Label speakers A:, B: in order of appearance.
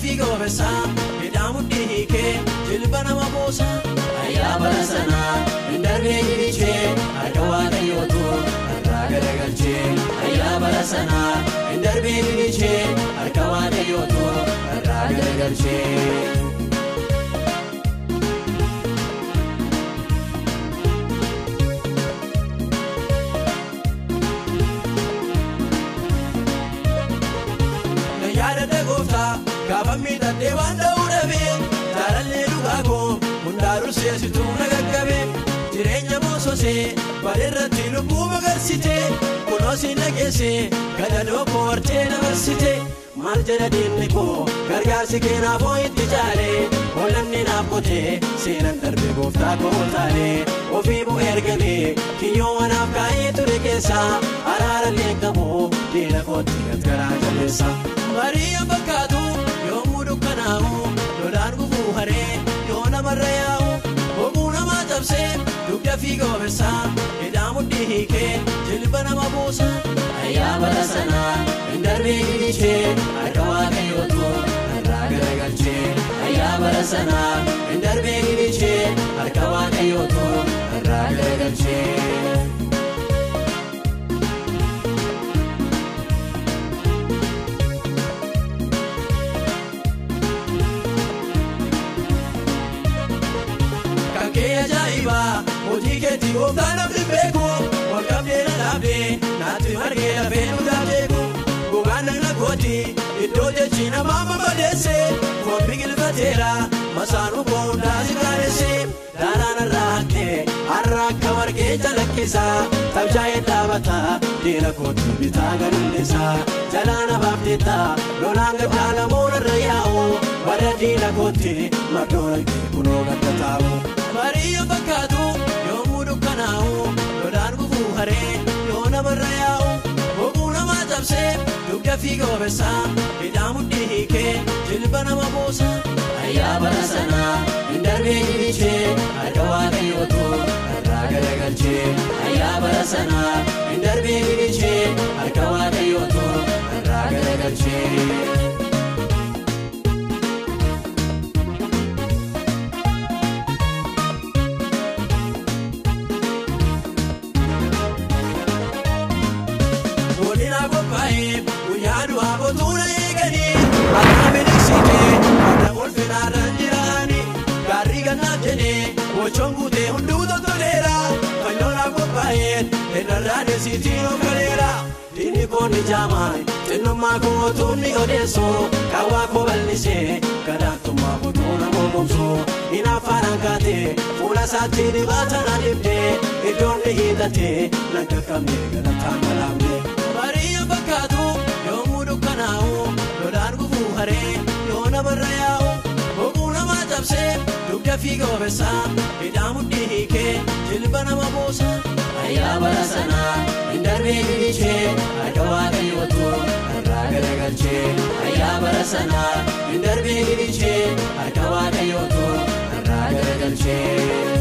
A: fiigoo beesaa midhaan hiikee jilba nama buusa ayyaa bara sanaa hin darbee gilichee harka waaqayyootu irraa garagalchee ayyaa bara sanaa hin darbee gilichee harka waaqayyootu irraa garagalchee. Kaafamii taatee waan ta'uu dhabee jaalallee dhugaa koo hundaaru seesituu nagaggabee jireenya moososee bareerratti lubbuu magarsitee kunoosii nageessee gadadoo koo wartee dabarsitee maal jedha diinni koo gargaarsi keenaafoo itti caalee oollanni naaf qotee seenan darbee gooftaa koo taalee ofii bu'ee ergamee kiyyoo wanaaf kaa'ee ture keessaa araarallee qabu diina kootti garaa jabeessa marii fakkaatu. Lolaan gufuu haree yoo namarra yaa'u hoguu namaa cabsee dugda fiigoo beesaa midhaan hiikee jilba nama buusa ayyaa bara sanaa hin darbee gilichee harka waaqayyootu irraa garagalchee ayyaa bara sanaa hin darbee gilichee harka waaqayyootu irraa garagalchee. Hojii keetii gooftaan namni beeku walqabdee na dhaabdee naatti margee lafee nu daabeeku gogaan nagna kooti iddoo jechi namaa mamadeesse foon biqilfateera masaanuu koo hundaasi gaadhesse daaraan irraa haqqee har'a akka margee calaqqisaa tabshaa'ee dhaabataa diina kooti bitaa gadulleessaa jalaana baafteettaa lolaan gaddaa lamuun irra yaa'u bara diina kooti maddoona kee kunoo gadda taa'u. Marii fakkaatu yoomuu dukkanaa'u lolaan gufuu haree yoo namarra yaa'u hoguu namaa cabsee dugda fiigoo beesaa midhaan hiikee jilba nama buusa ayyaa bara sanaa hin darbee gilichee harka waaqayyootu irraa garagalchee ayyaa bara sanaa hin darbee gilichee harka waaqayyootu irraa garagalchee. Chongute hunduuto tolera kanyola kopayet enarade sitino kalera dini koni jamai tenuma ko tuni odeso kawa ko balise kadatuma ko tuna momso ina farankate fula satini batana dibde idonde hidate nakakame galatangalamne mariya bakatu yomudu kanao lodan gufu hare yona barayao hoguna majabse dugda fiigoo beesaa midhaan hiikee jilba nama buusa ayyaa bara sanaa hin darbee gilichee harka waaqayyootu irraa garagalchee ayyaa bara sanaa hin darbee gilichee harka waaqayyootu irraa garagalchee.